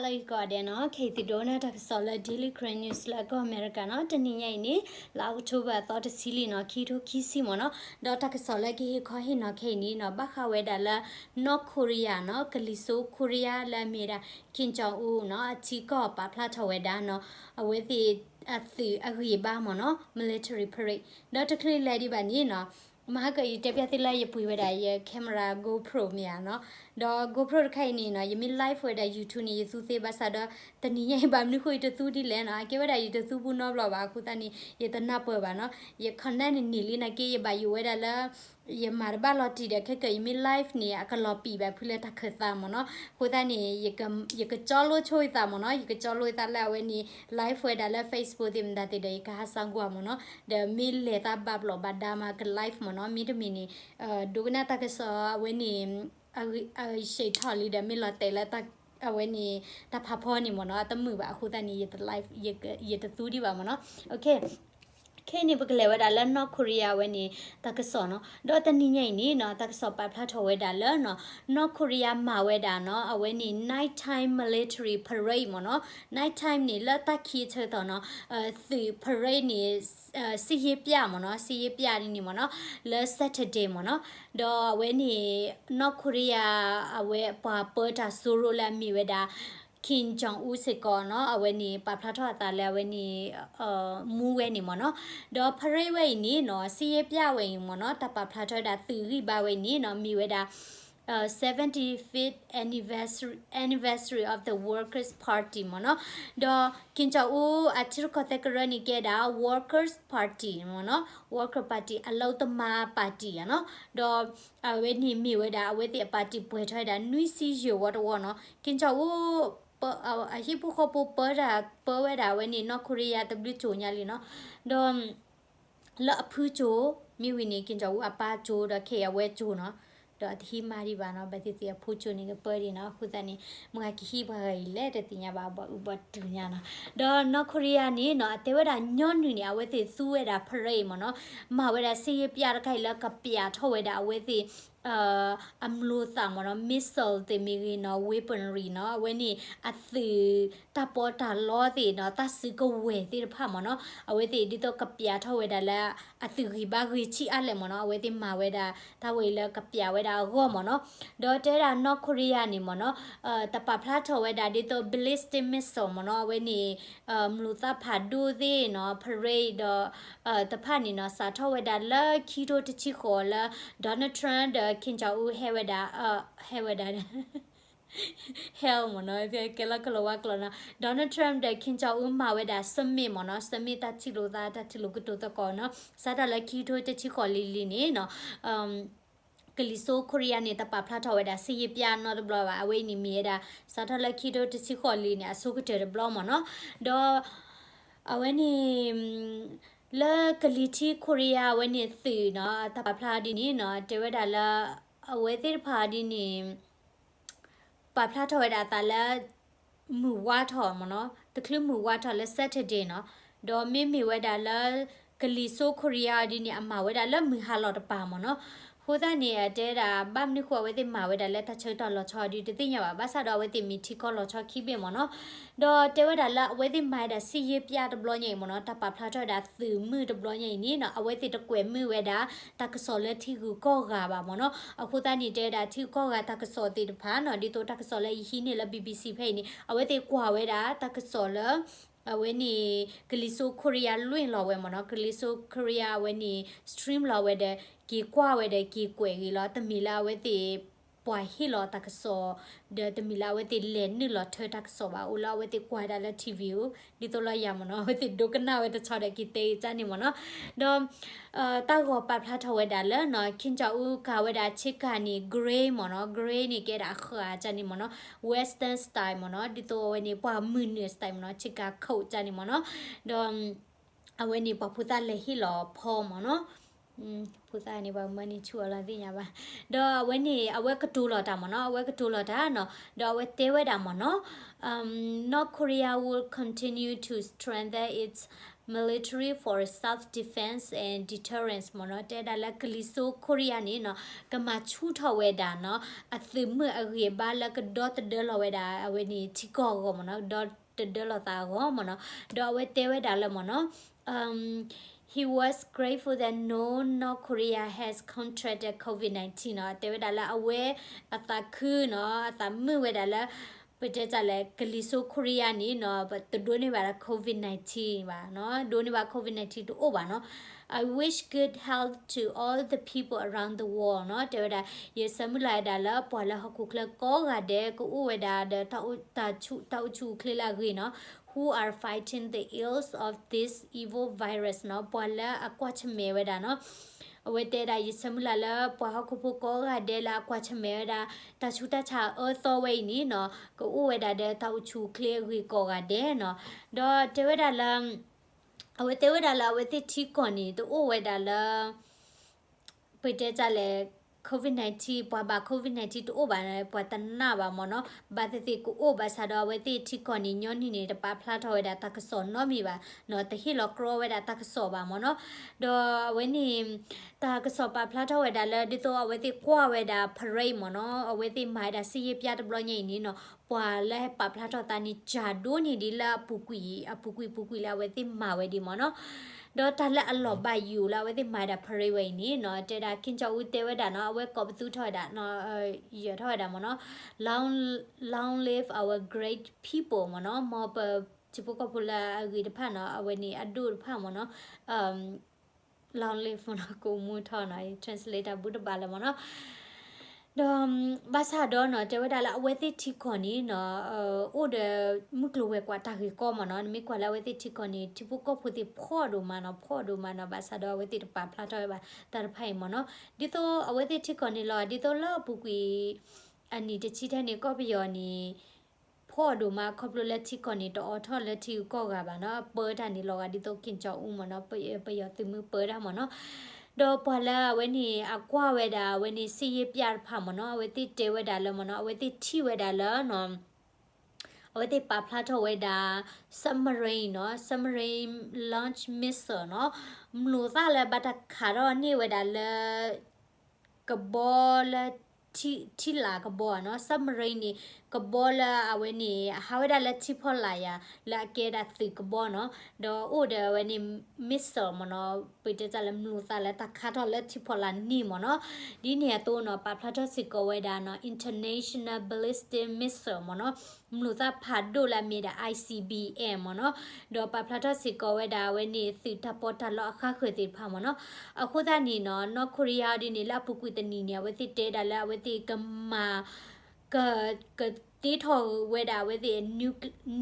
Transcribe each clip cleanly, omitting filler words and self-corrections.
Hello, Guardian. Katie Donna, Solid Daily Crane News, Lago Americano, Tania, Lautuba, thought a silly no Kito Kissimono, Dota Solaki, Kohino, Kani, no Baka Wedala, no Koreano, Kaliso, Korea, La Mira, Kinja Uno, Tico, Plato Wedano, with the at the Agribamono, military parade. Dr. Clean Lady Banino. Mahaga itepyatila ye puiweda ye camera GoPro mia no do GoPro kai ni no yemi live weda YouTube ni yesu the basa do tani ye ba mni khoi tu di le na ke weda ye tu bu no blo ba khu tani ye tana po ba no ye content ni li na ke ye ba yu weda la ye mar ba lo ti de ke ke yemi live ni aka lo pi ba phule ta kha mo no khu tani ye ke cholo choi ta mo no ye ke cholo ta la we ni live weda la Facebook dim da te de ka ha sang gwa mo no the mil le ta ba blo ba da ma ke live mo no mi de mini dugna ta ke so we ni a she thali de mi lo te la ta we ni ta pha pho ni mo no ta mu ba khu ta ni ye ta live ye ta tu di ba mo no okay Kenny Buglewa la no Korea when he takasono, Dota Nini ni no takso by plateau weda learno, no Korea maweda no, when in nighttime military parade mono, nighttime ni la taki turtono, the parade ni see ye piamono, see ye piani mono, le Saturday mono, do when he no Korea away pa perta suru la miweda. King Jong Usiko no aweni pa plato ta le aweni mu we ni mo no do pare we ni no si ye pya we mo no ta pa plato da tu ri ba we ni no mi we da 75th anniversary of the Workers' Party mo no do King Jong U atir ko te kro ni ke da Workers' Party mo no Worker Party Alautama Party no do aweni mi we da we the party pwe thoi da nui si yo what no King Jong U a hi pu ko pu per we da we ni no Korea w chu nya li no do la phu chu mi wi ni kin jo a pa chu da ke a we chu no do thi ma ri ba no ba ti ti phu chu ni ke per ri no khu ta ni mo ga ki hi ba le de ti nya ba ba u ba tu nya no do no Korea ni no te we da nyon ni a we ti su we da pray mo no ma we da si pya da kai la ka pya tho we da we ti amlu ta mo no missile te mi no weaponry no we ni a ti ta po ta lo ti no ta si ko we ti pha mo no a we ti di to ka pya tho we da la a ti ri ba ri chi a le mo no we ti ma we da ta we la ka pya we da go mo no do te da no Korea ni mo no ta pa phla tho we da di to ballistic missile mo no we ni mlu ta pha du ti no parade do ta pha ni no sa tho we da la ki do ti chi kho la Donald Trump Kim Jong Un heweda hell mo no ke la ko wa ko na Donald Trump de Kim Jong Un ma we da summit mo no summit ta chi lo ta chi lo ko to ko no sa da la ki to te chi ko li ni noကလီဆိုကိုရီးယားနေတာပါဖလာထော်ဝဲတာစီရပြနော်ဘလောပါအဝေးနေမီရတာစာထလက်ခီတို့တချီခေါ်လီနေအဆုကတဲ့ဘလောမနော်ဒေါ်အဝဲနေလာကလီတီကိုရီးယားဝဲနေသီနော်တပါဖလာဒီနေနော်တေဝဒါလာအဝဲသေးဖာဒီနေပါဖလာထော်ဝဲတာတလာမူဝါထော်မနော်တကလမူဝါထော်လက်ဆက်တဲ့နော်ဒေါ်မီမီဝဲဒါလာကလီဆိုကိုရီးယားဒီနေအမဝဲဒါလာမီဟာလော်တပါမနော်ဟိုတဲ့နေတဲတာဘာမနိခွာဝဲတဲ့မာဝဲတာလက်တချေတော်လော်ချော်ဒီတသိညာပါဘာသာတော်ဝဲတဲ့မီတီကောလော်ချော်ခိပေမနော်ဒေါ်တဲဝဲတာလက်ဝဲတဲ့မိုင်တာစီရပြတဘလောညိမနော်တပဖလာတော့တာသူမှုတဘလောညိနီနော်အဝဲတဲ့တကွယ်မှုဝဲတာတကစော်လက်ထီကူကောကပါမနော်အခုတနေတဲတာထီကောကတကစော်တဲ့ဖာနော်ဒီတော့တကစော်လက်ဟီနေလက် BBC ဖိနေအဝဲတဲ့ကွာဝဲတာတကစော်လက်အဝဲနေကလီဆိုကိုရီးယားလွင့်လော်ဝဲမနော်ကလီဆိုကိုရီးယားဝဲနေ stream လော်ဝဲတဲ့กีกว่าเวเดกีกวยกีล้อตมีลาเวติปล่อยให้ล้อตักโซเดตมีลาเวติเลนนึล้อเธอตักโซบาอุลาเวติกว่าดาลทีวีดิตัวละยามเนาะเวติดูกันหน้าเวติชอดกีเตจานี่มเนาะดอมตากอปาพลาทเวดาเลเนาะคินจาอูกาเวดาชิกานี่เกรย์มเนาะเกรย์นี่เกดาขะจานี่มเนาะเวสเทิร์นสไตล์มเนาะดิตัวเวนี่ปามือเนื้อสไตล์มเนาะชิกาเข้าจานี่มเนาะดอมเอาเวนี่ปาพุตาเลฮิล้อพอมเนาะผู้ชายนี่ว่ามันนี่ชัวร์ละสิญาบ่ดอวันนี้เอาไว้กระตูลอตามเนาะเอาไว้กระตูลอตาเนาะดอไว้เตไว้ดามเนาะNorth Korea will continue to strengthen its military for self-defense and deterrence မနော်တဲဒါလကလီဆိုကိုရီးယားနေနော်ကမချူထဝဲတာနော်အသမအရေဘာလကဒေါတ်ဒလဝဲတာအဝဲနေချီကောကောမနော်ဒေါတ်ဒလတာကောမနော်ဒေါ်ဝဲတဲဝဲတာလမနော်He was grateful that no North Korea has contracted COVID-19 နော်တဲဝဲတာလအဝဲအသခုနော်အသမဝဲတာလပကြကြလဲကလီဆိုကိုရီးယားနီနော်ဘတ်ဒိုနေပါ COVID-19 ပါနော်ဒိုနေပါ COVID-19 တို့အိုပါနော်I wish good health to all the people around the world နော်တဲ့ဒါရစမလိုက်တာလားပေါ်လာဟခုကလကောကတဲ့ကိုဝဒါတာချူခလလာဂီနော် who are fighting the ills of this evil virus နော်ပေါ်လာအကွာချမဲဝဒါနော်အဝဲတဲဒါရစမလာလာပေါ်ဟခုဖကောကတဲ့လာကွာချမဲဒါတချူတချာအောသောဝဲနီနော်ကိုဝဒါတဲ့တာချူခလေဂီကောကတဲ့နော်တော့တဲ့ဒါလာအဝဲတဲဝဒါလာဝဲတိချီကောနီတို့ဝဲဒါလာပိတဲကြလဲ COVID-19 ပွားပါ COVID-19 တို့ဘာလဲပွားတနာပါမနော်ဘာတိကိုဘာသာတော့ဝဲတိချီကောနီညောနီနေတပါဖလာထောဝဲဒါတကစောနော်မီပါနော်တဟီလောကရောဝဲဒါတကစောပါမနော်တော့ဝဲနီတကစောပါဖလာထောဝဲဒါလဲဒီတော့ဝဲတိကွာဝဲဒါဖရိတ်မနော်ဝဲတိမိုင်ဒါစီရပြတဘလညိနေနော်ပွာလဲပပလာထောတာနီဂျာဒိုနီဒီလာပူကွီလာဝဲတိမာဝဲဒီမနော်တော့တလက်အလော်ဘယူလာဝဲတိမာဒါဖရိဝဲနီနော်တဲတာခင်ချောဦးတဲဝဲဒါနော်အဝဲကောပသူထော်ဒါနော်ရထော်ဒါမနော် long live our great people မနော်မောပချိပကပလာအဂီတဖာနော်အဝဲနီအဒူဖာမနော်long live မနော်ကိုမူထော်နော် translator ဘူးတပါလမနော်တော့ဘာသာတော့နော်တဲဝဒါလာအဝဲတိတီခွန်နီနော်အိုဒမုကလိုဝဲကွာတာခေကောမနော်မိကွာလာဝဲတိတီခွန်နီတီပုကောဖူတိဖော်ဒိုမနော်ဘာသာတော့ဝဲတိတပါဖလာတော့ပါတာဖိုင်မနော်ဒီတော့အဝဲတိတီခွန်နီလောဒီတော့လောပူကွီအနီတချီတဲ့နေကောပီယောနီဖော်ဒိုမခေါပလိုလက်တီခွန်နီတော့ထော်လက်တီကောကပါနော်ပေါ်တာနီလောကဒီတော့ကင်ချောဦးမနော်ပယောတိမှုပေါ်တာမနော်တော့ပလာဝဲနေအကွာဝဲတာဝဲနေစီရပြဖာမနော်ဝဲတိတဲဝဲတာလမနော်ဝဲတိထီဝဲတာလနော်ဝဲတိပပလာထဝဲတာ submarine နော် submarine launch missile နော်မလို့သားလဲဘတ်ခါတော့နေဝဲတာလကဘောလတီလာကဘောနော် submarine နေကဘောလာအဝဲနေဟာဝဲတာလက်ချဖော်လာရလာကေဒါတိကဘောနော်တော့အိုဒဝဲနေ missile မနော်ပိတကြလမလို့သားလဲတခါတော့လက်ချဖော်လာနေမနော်ဒီနေတော့နော်ပပလာတော့စစ်ကဝဲတာနော် international ballistic missile မနော်မလို့သားဖာဒိုလာမီတာ ICBM မနော်တော့ပပလာတော့စစ်ကဝဲတာဝဲနေသီတပေါ်တလောအခါခွေတိဖာမနော်အခုတနီနော် North Korea ဒီနေလာပုကွေတနီနေဝဲတိတဲဒါလာဝဲတိကမာကတီထောဝဲတာဝဲတိ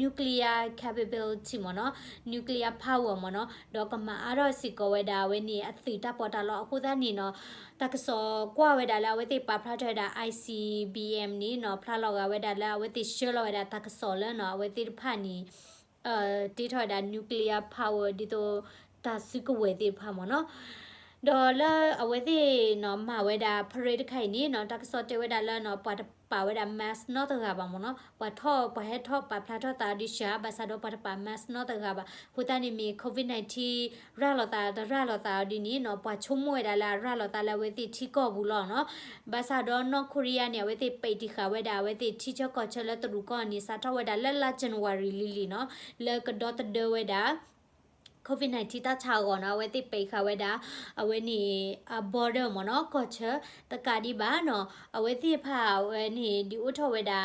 nuclear capability မနော် nuclear power မနော်တော့ကမာအရောစစ်ကဝဲတာဝဲနေအသီတပေါ်တလောအခုတနီနော်တကစောကွာဝဲတာလာဝဲတိပဖလာထတာ ICBM နီနော်ဖလာလောကဝဲတာလာဝဲတိရှောလောဝဲတာတကစောလဲနော်ဝဲတိဖာနီတီထောတာ nuclear power ဒီတော့တဆုကဝဲတိဖာမနော်ဒေါ်လာအဝဲတိနော်မဝဲတာဖရေတခိုင်နီနော်တကစောတဲဝဲတာလာနော်ပါဝဲတာ mass နော်တကပါမနော်ပထောပဟက်ထောပဖလာထောတာဒီရှာဘာသာတော့ပပါ mass နော်တကပါဟိုတနေမီ COVID-19 ရလောတာဒီနီနော်ပချုံမွဲတာလာရလောတာလာဝဲတိထီကောဘူးလောနော်ဘာသာတော့နော်ကိုရီးယားနေဝဲတိပိတ်တိခါဝဲတာဝဲတိထီချော့ကောချဲလက်တူကောနီစာထောဝဲတာလက်လာဇန်နဝါရီလီနော်လကဒေါတ်ဒဝဲတာCOVID-19 တာချာကောနော်ဝဲတိပိခါဝဲတာအဝဲနေ border မနော်ကောချတကာဒီဘာနော်အဝဲတိဖာဝဲနေဒီဥထောဝဲတာ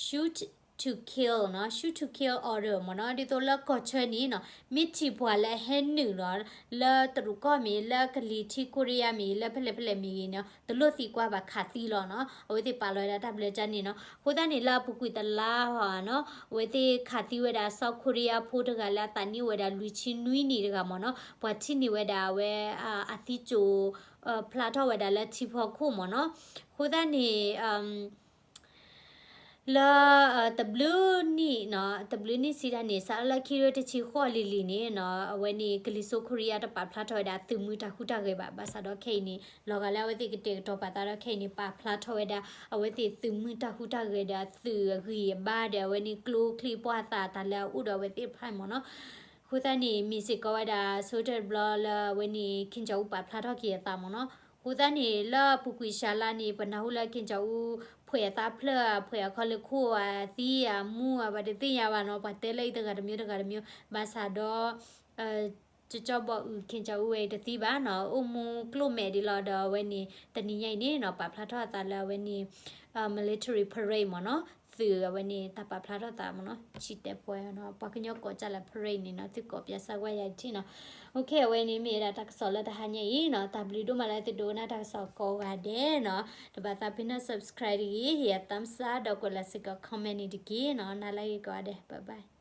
shoot to kill နော် shoot to kill order မနော်ဒီတော့လက်ကောချနီနော်မိချီပွာလဲဟဲနူနော်လဲတရူကောမီလဲကလီတီကိုရီးယားမီလဲဖလဲမီနော်တလို့စီကွာပါခါသီလောနော်အဝဲတိပါလွယ်တာတပ်လဲချနီနော်ဟိုတနေလာပူကွီတလာဟာနော်ဝဲတိခါသီဝဲတာဆောက်ကိုရီးယားဖိုးတကလာတနီဝဲတာလူချီနွီနေတကမနော်ပွာချီနေဝဲတာဝဲအတိချိုဖလာထောဝဲတာလဲချီဖို့ခုမနော်ဟိုတနေလာတဘလူနီနော်တဘလူနီစီရနေဆာလာခီရတချီခေါ်လီလီနေနော်အဝဲနေကလီဆိုကိုရီးယားတပါဖလာထော်ဒါသူမူတာခုတာခဲ့ပါဘာသာတော့ခိနေလောကလာဝဲတိကတေတော့ပါတာတော့ခိနေပါဖလာထော်ဒါအဝဲတိသူမူတာခုတာခဲ့ဒါသူရီဘာတဲ့ဝဲနေကလိုကလီပွားတာတလာဥတော်ဝဲတိဖိုင်မနော် ခုတနီမီစစ်ကောဒါဆိုတဲ့ဘလောလာဝနီခင်ချောပါဖလာတော့ကီတာမနော်ခုတနီလာပူကွီရှာလာနီပနာဟုလာခင်ချောဖွေတာဖလာဖွေခေါ်လခိုအတီးအမူအဘာတေးရပါနော်ပါတဲလိုက်တကတမျိုးဘာသာတော့ကြဘောခင်ချောဝဲတတိပါနော်အမူကလိုမဲဒီလာတော့ဝနီတနီရိုင်နေနော်ပါဖလာတော့တာလာဝနီmilitary parade မနော်သူဝနီတပဖလာတော့တာမနော်ချစ်တဲ့ပွဲနော်ပကညောကောကြလာ parade နေနော်သူကောပြဆဝဲရိုက်ချင်းနော် okay ဝနီမေရာတက်ဆောလတဟညေနော် w တို့မလဲတဒိုနာတက်ဆောကောကတဲ့နော်တပတ်တာဖိန subscribe ရေးရတမ်စာတော့ကိုလက်စက comment ဒီကီနော်နားလိုက်ကြတယ် bye bye